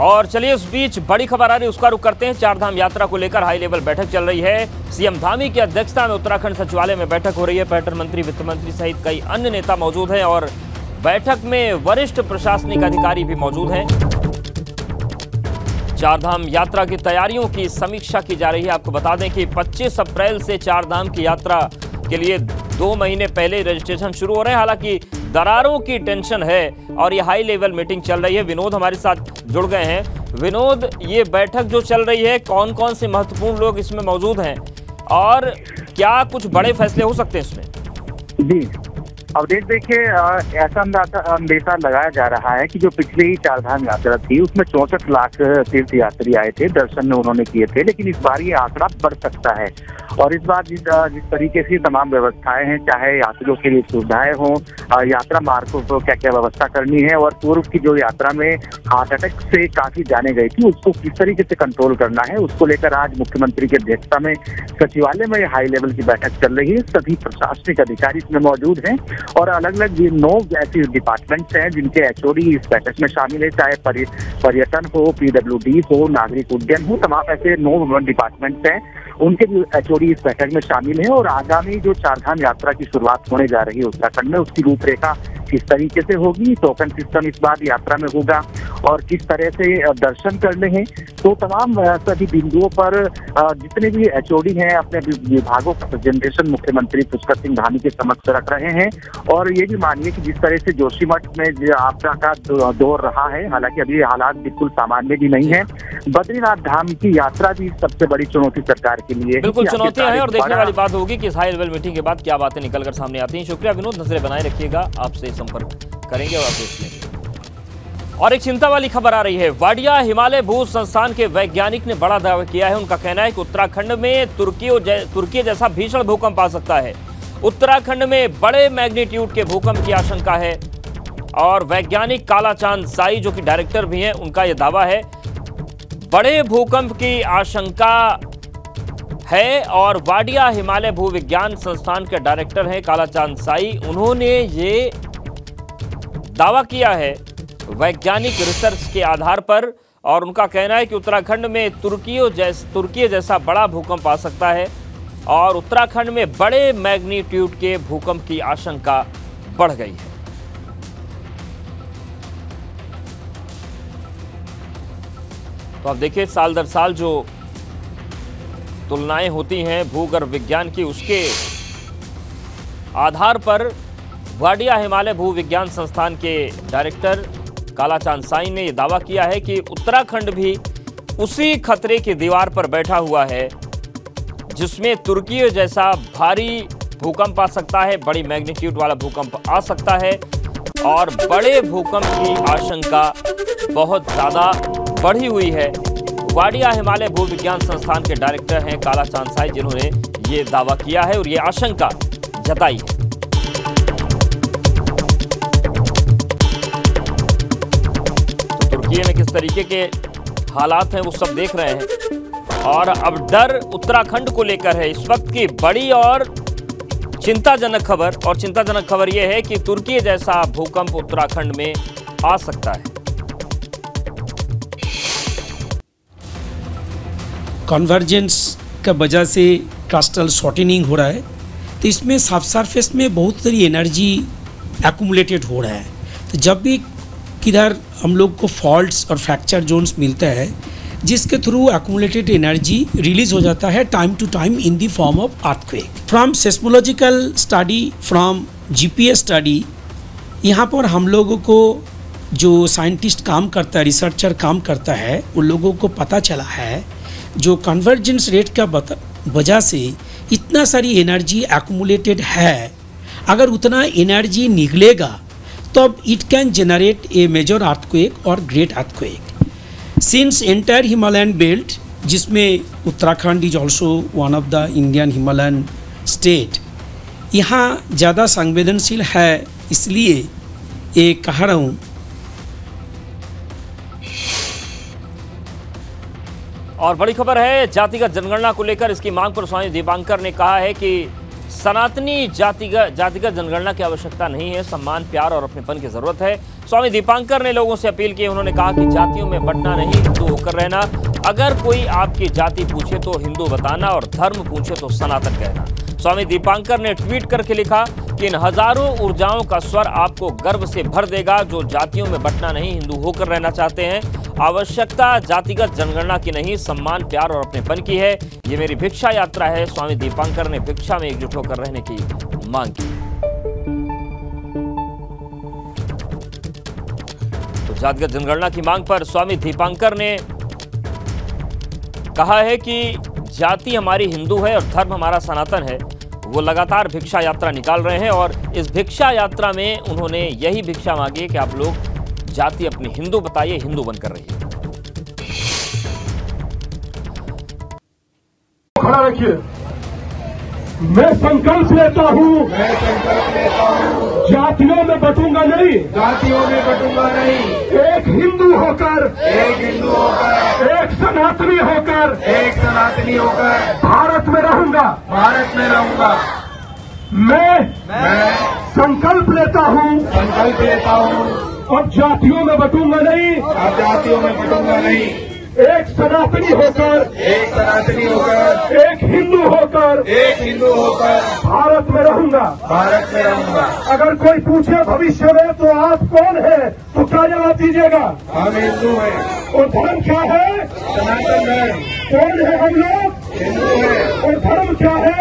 और चलिए उस बीच बड़ी खबर आ रही है, उसका रुख करते हैं। चारधाम यात्रा को लेकर हाई लेवल बैठक चल रही है। सीएम धामी की अध्यक्षता में उत्तराखंड सचिवालय में बैठक हो रही है। पर्यटन मंत्री, वित्त मंत्री सहित कई अन्य नेता मौजूद हैं और बैठक में वरिष्ठ प्रशासनिक अधिकारी भी मौजूद हैं। चारधाम यात्रा की तैयारियों की समीक्षा की जा रही है। आपको बता दें कि 25 अप्रैल से चारधाम की यात्रा के लिए 2 महीने पहले रजिस्ट्रेशन शुरू हो रहे हैं। हालांकि दरारों की टेंशन है और ये हाई लेवल मीटिंग चल रही है। विनोद हमारे साथ जुड़ गए हैं। विनोद, ये बैठक जो चल रही है, कौन कौन से महत्वपूर्ण लोग इसमें मौजूद हैं और क्या कुछ बड़े फैसले हो सकते हैं इसमें? जी, अब देखिए ऐसा अंदेशा लगाया जा रहा है कि जो पिछली चारधाम यात्रा थी उसमें 64 लाख तीर्थ यात्री आए थे, दर्शन में उन्होंने किए थे, लेकिन इस बार ये आंकड़ा बढ़ सकता है। और इस बार जिस तरीके से तमाम व्यवस्थाएं हैं, चाहे यात्रियों के लिए सुविधाएं हों, यात्रा मार्गों को क्या क्या व्यवस्था करनी है और पूर्व की जो यात्रा में हार्ट अटैक से काफी जाने गई थी उसको किस तरीके से कंट्रोल करना है, उसको लेकर आज मुख्यमंत्री की अध्यक्षता में सचिवालय में हाई लेवल की बैठक चल रही है। सभी प्रशासनिक अधिकारी इसमें मौजूद हैं और अलग अलग 9 ऐसी डिपार्टमेंट्स हैं जिनके एचओडी इस बैठक में शामिल है, चाहे पर्यटन हो, पीडब्ल्यूडी हो, नागरिक उड्डयन हो, तमाम ऐसे 9 डिपार्टमेंट्स हैं, उनके भी एचओडी इस बैठक में शामिल है। और आगामी जो चारधाम यात्रा की शुरुआत होने जा रही है उत्तराखंड में, उसकी रूपरेखा किस तरीके से होगी, टोकन सिस्टम इस बार यात्रा में होगा और किस तरह से दर्शन करने हैं, तो तमाम सभी बिंदुओं पर जितने भी एचओडी हैं अपने विभागों का प्रेजेंटेशन मुख्यमंत्री पुष्कर सिंह धामी के समक्ष रख रहे हैं। और ये भी मानिए कि जिस तरह से जोशीमठ में आपदा का दौर रहा है, हालांकि अभी हालात बिल्कुल सामान्य भी नहीं है, बद्रीनाथ धाम की यात्रा भी सबसे बड़ी चुनौती सरकार के लिए बिल्कुल चुनौतियां हैं और देखने वाली बात होगी कि इस हाई लेवल मीटिंग के बाद क्या बातें निकलकर सामने आती हैं। शुक्रिया विनोद, नजरें बनाए रखिएगा, आपसे संपर्क करेंगे और अपडेट्स लेंगे। और एक चिंता वाली खबर आ रही है। वाडिया हिमालय भू संस्थान के वैज्ञानिक ने बड़ा दावा किया है। उनका कहना है कि उत्तराखंड में तुर्की जैसा भीषण भूकंप आ सकता है। उत्तराखंड में बड़े मैग्नीट्यूड के भूकंप की आशंका है और वैज्ञानिक कालाचांद साई, जो कि डायरेक्टर भी हैं, उनका यह दावा है बड़े भूकंप की आशंका है। और वाडिया हिमालय भूविज्ञान संस्थान के डायरेक्टर हैं कालाचांद साई, उन्होंने ये दावा किया है वैज्ञानिक रिसर्च के आधार पर और उनका कहना है कि उत्तराखंड में तुर्की जैसा बड़ा भूकंप आ सकता है और उत्तराखंड में बड़े मैग्नीट्यूड के भूकंप की आशंका बढ़ गई है। तो अब देखिए, साल दर साल जो तुलनाएं होती हैं भूगर्भ विज्ञान की, उसके आधार पर वाडिया हिमालय भूविज्ञान संस्थान के डायरेक्टर कालाचांद साई ने यह दावा किया है कि उत्तराखंड भी उसी खतरे की दीवार पर बैठा हुआ है जिसमें तुर्की जैसा भारी भूकंप आ सकता है, बड़ी मैग्नीट्यूड वाला भूकंप आ सकता है और बड़े भूकंप की आशंका बहुत ज़्यादा बढ़ी हुई है। वाडिया हिमालय भूविज्ञान संस्थान के डायरेक्टर हैं कालाचांद साई, जिन्होंने ये दावा किया है और ये आशंका जताई है। में किस तरीके के हालात हैं वो सब देख रहे हैं और अब डर उत्तराखंड को लेकर है। इस वक्त की बड़ी और चिंताजनक खबर यह है कि तुर्की जैसा भूकंप उत्तराखंड में आ सकता है। कन्वर्जेंस का वजह से क्रिस्टल शॉर्टनिंग हो रहा है, तो इसमें सब सरफेस में बहुत सारी एनर्जी एक्यूमुलेटेड हो रहा है। तो जब भी किधर हम लोग को फॉल्ट्स और फ्रैक्चर जोन्स मिलता है, जिसके थ्रू एक्यूमुलेटेड एनर्जी रिलीज हो जाता है time to time in the form of earthquake. From seismological study, from GPS study, यहाँ पर हम लोगों को जो साइंटिस्ट काम करता है, रिसर्चर काम करता है, उन लोगों को पता चला है जो कन्वर्जेंस रेट का वजह से इतना सारी एनर्जी एक्यूमुलेटेड है, अगर उतना एनर्जी निकलेगा तब it can generate a major earthquake और great earthquake. Since entire Himalayan belt, जिसमें Uttarakhand is also one of the Indian Himalayan state, यहाँ ज़्यादा संवेदनशील है, इसलिए ये कह रहा हूँ। और बड़ी खबर है जातिगत जनगणना को लेकर, इसकी मांग पर स्वामी दीपांकर ने कहा है कि सनातनी जातिगत जनगणना की आवश्यकता नहीं है, सम्मान, प्यार और अपनेपन की जरूरत है। स्वामी दीपांकर ने लोगों से अपील की। उन्होंने कहा कि जातियों में बंटना नहीं, हिंदू होकर रहना। अगर कोई आपकी जाति पूछे तो हिंदू बताना और धर्म पूछे तो सनातन कहना। स्वामी दीपांकर ने ट्वीट करके लिखा कि इन हजारों ऊर्जाओं का स्वर आपको गर्व से भर देगा जो जातियों में बंटना नहीं, हिंदू होकर रहना चाहते हैं। आवश्यकता जातिगत जनगणना की नहीं, सम्मान, प्यार और अपनेपन की है। ये मेरी भिक्षा यात्रा है। स्वामी दीपांकर ने भिक्षा में एकजुट होकर रहने की मांग की। तो जातिगत जनगणना की मांग पर स्वामी दीपांकर ने कहा है कि जाति हमारी हिंदू है और धर्म हमारा सनातन है। वो लगातार भिक्षा यात्रा निकाल रहे हैं और इस भिक्षा यात्रा में उन्होंने यही भिक्षा मांगी है कि आप लोग जाति अपनी हिंदू बताइए, हिंदू बनकर रहिए। खड़ा रखिए। मैं संकल्प लेता हूँ जातियों में बटूंगा नहीं, एक हिंदू होकर, एक सनातनी होकर भारत में रहूंगा। मैं संकल्प लेता हूँ अब जातियों में बटूंगा नहीं, एक सनातनी होकर, एक हिंदू होकर भारत में रहूंगा। अगर कोई पूछे भविष्य में तो आप कौन है, तो क्या जवाब दीजिएगा? हम हिंदू हैं। और धर्म क्या है? सनातन है। कौन है हम लोग? हिंदू है। और धर्म क्या है?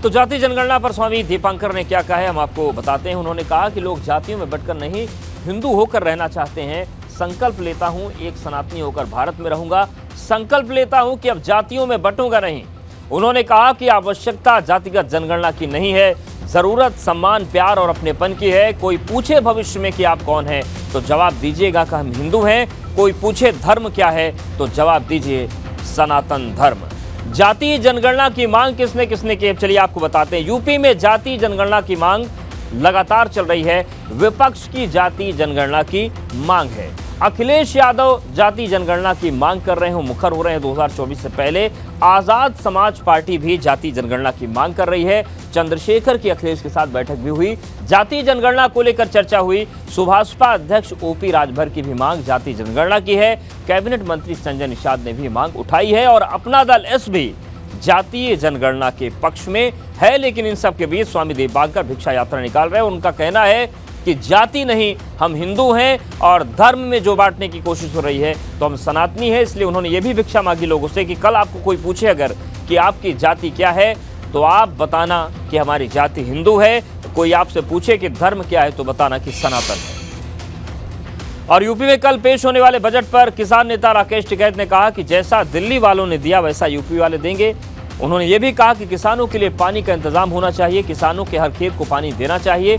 तो जाति जनगणना पर स्वामी दीपांकर ने क्या कहा है हम आपको बताते हैं। उन्होंने कहा कि लोग जातियों में बंटकर नहीं, हिंदू होकर रहना चाहते हैं। संकल्प लेता हूं एक सनातनी होकर भारत में रहूंगा। संकल्प लेता हूं कि अब जातियों में बंटूंगा नहीं। उन्होंने कहा कि आवश्यकता जातिगत जनगणना की नहीं है, जरूरत सम्मान, प्यार और अपनेपन की है। कोई पूछे भविष्य में कि आप कौन हैं तो जवाब दीजिएगा कि हम हिंदू हैं। कोई पूछे धर्म क्या है तो जवाब दीजिए सनातन धर्म। जाति जनगणना की मांग किसने किसने की, चलिए आपको बताते हैं। यूपी में जाति जनगणना की मांग लगातार चल रही है। विपक्ष की जाति जनगणना की मांग है। अखिलेश यादव जाति जनगणना की मांग कर रहे हैं, मुखर हो रहे हैं 2024 से पहले। आजाद समाज पार्टी भी जाति जनगणना की मांग कर रही है। चंद्रशेखर की अखिलेश के साथ बैठक भी हुई, जाति जनगणना को लेकर चर्चा हुई। सुभाषपा अध्यक्ष ओपी राजभर की भी मांग जाति जनगणना की है। कैबिनेट मंत्री संजय निषाद ने भी मांग उठाई है और अपना दल एस भी जातीय जनगणना के पक्ष में है। लेकिन इन सब के बीच स्वामी दीपांकर भिक्षा यात्रा निकाल रहे हैं। उनका कहना है कि जाति नहीं, हम हिंदू हैं और धर्म में जो बांटने की कोशिश हो रही है तो हम सनातनी है। इसलिए उन्होंने ये भी भिक्षा मांगी लोगों से कि कल आपको कोई पूछे अगर कि आपकी जाति क्या है तो आप बताना कि हमारी जाति हिंदू है। कोई आपसे पूछे कि धर्म क्या है तो बताना कि सनातन है। और यूपी में कल पेश होने वाले बजट पर किसान नेता राकेश टिकैत ने कहा कि जैसा दिल्ली वालों ने दिया वैसा यूपी वाले देंगे। उन्होंने ये भी कहा कि किसानों के लिए पानी का इंतजाम होना चाहिए, किसानों के हर खेत को पानी देना चाहिए,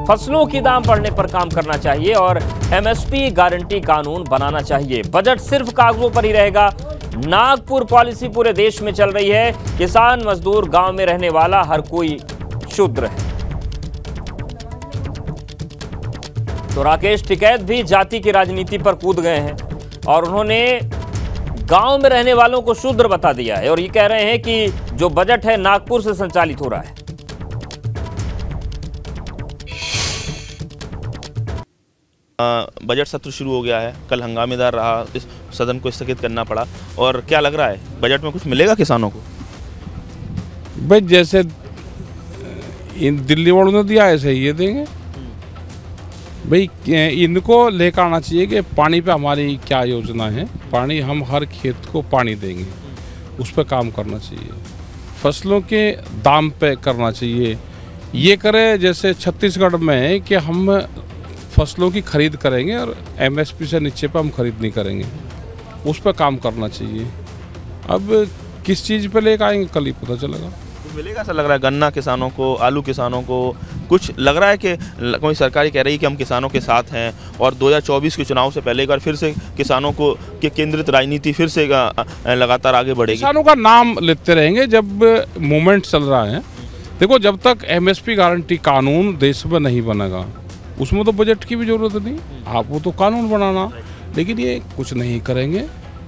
फसलों की दाम बढ़ने पर काम करना चाहिए और एमएसपी गारंटी कानून बनाना चाहिए। बजट सिर्फ कागजों पर ही रहेगा। नागपुर पॉलिसी पूरे देश में चल रही है। किसान, मजदूर, गांव में रहने वाला हर कोई शूद्र है। तो राकेश टिकैत भी जाति की राजनीति पर कूद गए हैं और उन्होंने गांव में रहने वालों को शूद्र बता दिया है और ये कह रहे हैं कि जो बजट है नागपुर से संचालित हो रहा है। बजट सत्र शुरू हो गया है। कल हंगामेदार रहा, इस सदन को स्थगित करना पड़ा। और क्या लग रहा है बजट में कुछ मिलेगा किसानों को? भाई जैसे इन दिल्ली वालों ने दिया ऐसे ही ये देंगे। भाई इनको लेकर आना चाहिए कि पानी पे हमारी क्या योजना है। पानी, हम हर खेत को पानी देंगे, उस पर काम करना चाहिए। फसलों के दाम पे करना चाहिए। ये करे जैसे छत्तीसगढ़ में है कि हम फसलों की खरीद करेंगे और एमएसपी से नीचे पे हम खरीद नहीं करेंगे, उस पर काम करना चाहिए। अब किस चीज़ पे लेकर आएंगे कल ही पता चलेगा। मिलेगा ऐसा लग रहा है गन्ना किसानों को, आलू किसानों को। कुछ लग रहा है कि कोई सरकारी कह रही है कि हम किसानों के साथ हैं और 2024 के चुनाव से पहले एक बार फिर से किसानों को के केंद्रित राजनीति फिर से लगातार आगे बढ़ेगी। किसानों का नाम लेते रहेंगे जब मूवमेंट चल रहा है। देखो, जब तक एमएसपी गारंटी कानून देश में नहीं बनेगा उसमें तो बजट की भी जरूरत नहीं। आप वो तो कानून बनाना, लेकिन ये कुछ नहीं करेंगे,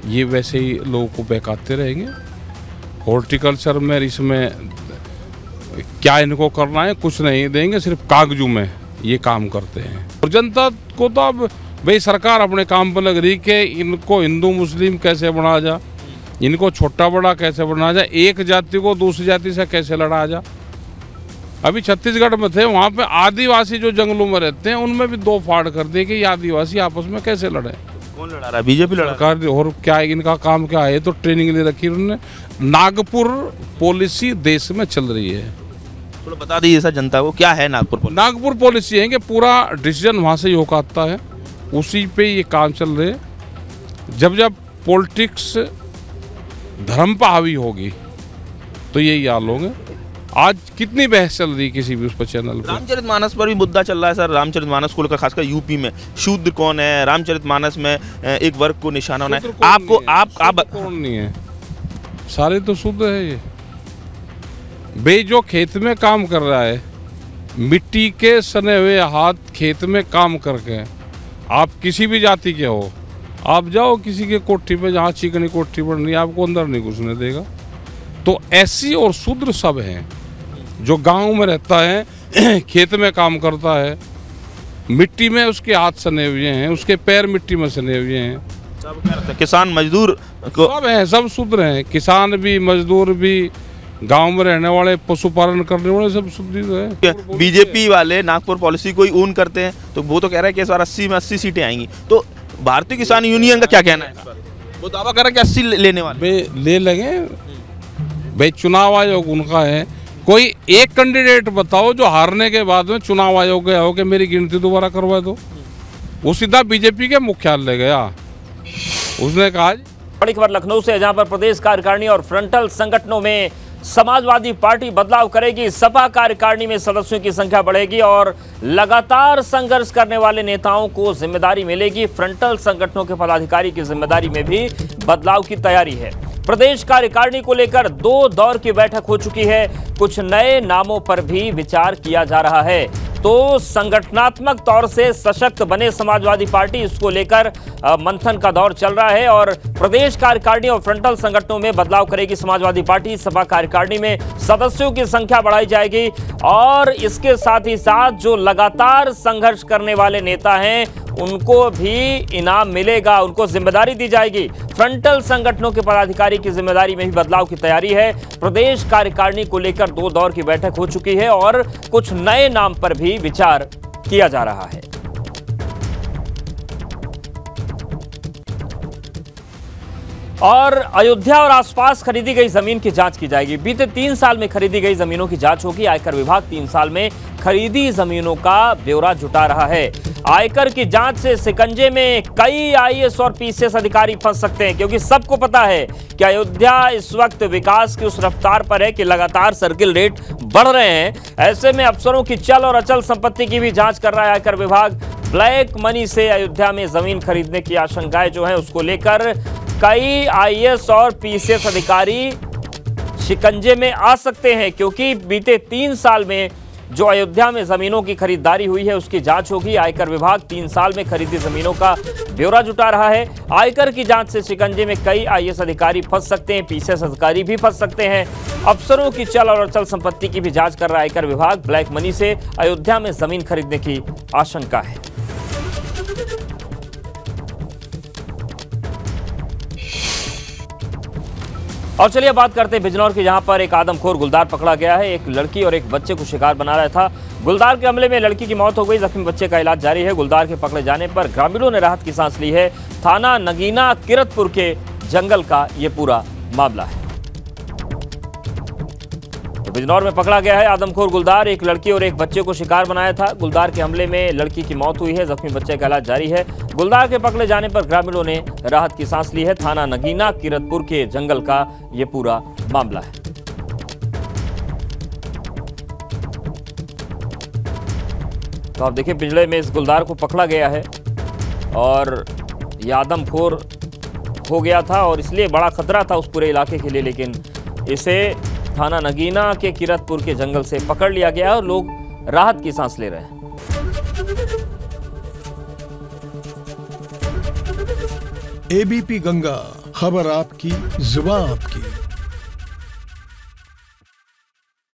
ये वैसे ही लोगों को बहकाते रहेंगे हॉर्टिकल्चर में इसमें क्या इनको करना है, कुछ नहीं देंगे, सिर्फ कागजों में ये काम करते हैं। और जनता को तो अब भाई सरकार अपने काम पर लग रही कि इनको हिंदू मुस्लिम कैसे बनाया जा, इनको छोटा बड़ा कैसे बनाया जा, एक जाति को दूसरी जाति से कैसे लड़ाया जा। अभी छत्तीसगढ़ में थे, वहाँ पे आदिवासी जो जंगलों में रहते हैं उनमें भी दो फाड़ कर दिए कि ये आदिवासी आपस में कैसे लड़े। कौन लड़ा रहा है? बीजेपी लड़ा रहा है। और क्या इनका काम क्या है? तो ट्रेनिंग ले रखी उन्होंने। नागपुर पॉलिसी देश में चल रही है। थोड़ा बता दीजिए सर जनता को, क्या है नागपुर पॉलिसी? नागपुर पॉलिसी है कि पूरा डिसीजन वहाँ से ही होकर आता है, उसी पे ये काम चल रहे। जब जब पॉलिटिक्स धर्म पर हावी होगी तो यही हाल होंगे। आज कितनी बहस चल रही किसी भी उस पर चैनल पर। रामचरितमानस पर भी मुद्दा चल रहा है सर, रामचरितमानस को लेकर, खासकर यूपी में शूद्र कौन है, रामचरितमानस में एक वर्ग को निशाना होना है। आपको आप कौन नहीं है, सारे तो शूद्र है। ये बे जो खेत में काम कर रहा है, मिट्टी के सने हुए हाथ खेत में काम करके, आप किसी भी जाति के हो, आप जाओ किसी के कोठी पे जहाँ चिकनी कोठी बन रही है, आपको अंदर नहीं घुसने देगा। तो ऐसी और शूद्र सब हैं जो गांव में रहता है, खेत में काम करता है, मिट्टी में उसके हाथ सने हुए हैं, उसके पैर मिट्टी में सने हुए हैं। सब क्या रहता है? किसान मजदूर को सब हैं, सब शूद्र हैं, किसान भी मजदूर भी, गांव में रहने वाले पशुपालन करने वाले सब शूद्र हैं। बीजेपी वाले नागपुर पॉलिसी को ही ऊन करते हैं, तो वो तो कह रहा है कि इस बार 80 में 80 सीटें आएंगी। तो भारतीय किसान यूनियन का क्या कहना है इस पर? वो दावा कर रहा है कि 80 लेने वाले ले लगे। भाई चुनाव आयोग उनका है, कोई एक कैंडिडेट बताओ जो हारने के बाद में चुनाव आयोग गया हो कि मेरी गिनती दोबारा करवा दो। वो सीधा बीजेपी के मुख्यालय गया, उसने कहा। बड़ी खबर लखनऊ से, जहां पर प्रदेश कार्यकारिणी और फ्रंटल संगठनों में समाजवादी पार्टी बदलाव करेगी। सपा कार्यकारिणी में सदस्यों की संख्या बढ़ेगी और लगातार संघर्ष करने वाले नेताओं को जिम्मेदारी मिलेगी। फ्रंटल संगठनों के पदाधिकारी की जिम्मेदारी में भी बदलाव की तैयारी है। प्रदेश कार्यकारिणी को लेकर 2 दौर की बैठक हो चुकी है। कुछ नए नामों पर भी विचार किया जा रहा है। तो संगठनात्मक तौर से सशक्त बने समाजवादी पार्टी, इसको लेकर मंथन का दौर चल रहा है। और प्रदेश कार्यकारिणी और फ्रंटल संगठनों में बदलाव करेगी समाजवादी पार्टी। सपा कार्यकारिणी में सदस्यों की संख्या बढ़ाई जाएगी और इसके साथ ही साथ जो लगातार संघर्ष करने वाले नेता हैं उनको भी इनाम मिलेगा, उनको जिम्मेदारी दी जाएगी। फ्रंटल संगठनों के पदाधिकारी की जिम्मेदारी में भी बदलाव की तैयारी है। प्रदेश कार्यकारिणी को लेकर 2 दौर की बैठक हो चुकी है और कुछ नए नाम पर भी विचार किया जा रहा है। और अयोध्या और आसपास खरीदी गई जमीन की जांच की जाएगी। बीते 3 साल में खरीदी गई जमीनों की जांच होगी। आयकर विभाग 3 साल में खरीदी जमीनों का ब्यौरा जुटा रहा है। आयकर की जांच से शिकंजे में कई आईएएस और पीसीएस अधिकारी फंस सकते हैं, क्योंकि सबको पता है कि अयोध्या इस वक्त विकास की उस रफ्तार पर है कि लगातार सर्किल रेट बढ़ रहे हैं। ऐसे में अफसरों की चल और अचल संपत्ति की भी जांच कर रहा है आयकर विभाग। ब्लैक मनी से अयोध्या में जमीन खरीदने की आशंकाएं जो है उसको लेकर कई आईएएस और पीसीएस अधिकारी शिकंजे में आ सकते हैं, क्योंकि बीते 3 साल में जो अयोध्या में जमीनों की खरीदारी हुई है उसकी जांच होगी। आयकर विभाग 3 साल में खरीदी जमीनों का ब्यौरा जुटा रहा है। आयकर की जांच से शिकंजे में कई आईएएस अधिकारी फंस सकते हैं, पीसीएस अधिकारी भी फंस सकते हैं। अफसरों की चल और अचल संपत्ति की भी जांच कर रहा है आयकर विभाग। ब्लैक मनी से अयोध्या में जमीन खरीदने की आशंका है। और चलिए बात करते हैं बिजनौर की, जहां पर एक आदमखोर गुलदार पकड़ा गया है। एक लड़की और एक बच्चे को शिकार बना रहा था। गुलदार के हमले में लड़की की मौत हो गई, जख्मी बच्चे का इलाज जारी है। गुलदार के पकड़े जाने पर ग्रामीणों ने राहत की सांस ली है। थाना नगीना किरतपुर के जंगल का ये पूरा मामला है। तो बिजनौर में पकड़ा गया है आदमखोर गुलदार। एक लड़की और एक बच्चे को शिकार बनाया था। गुलदार के हमले में लड़की की मौत हुई है, जख्मी बच्चे का इलाज जारी है। गुलदार के पकड़े जाने पर ग्रामीणों ने राहत की सांस ली है। थाना नगीना किरतपुर के जंगल का ये पूरा मामला है। तो आप देखिए पिंजड़े में इस गुलदार को पकड़ा गया है और ये आदमखोर हो गया था और इसलिए बड़ा खतरा था उस पूरे इलाके के लिए, लेकिन इसे थाना नगीना के किरतपुर के जंगल से पकड़ लिया गया है और लोग राहत की सांस ले रहे हैं। एबीपी गंगा, खबर आपकी, जुबान आपकी।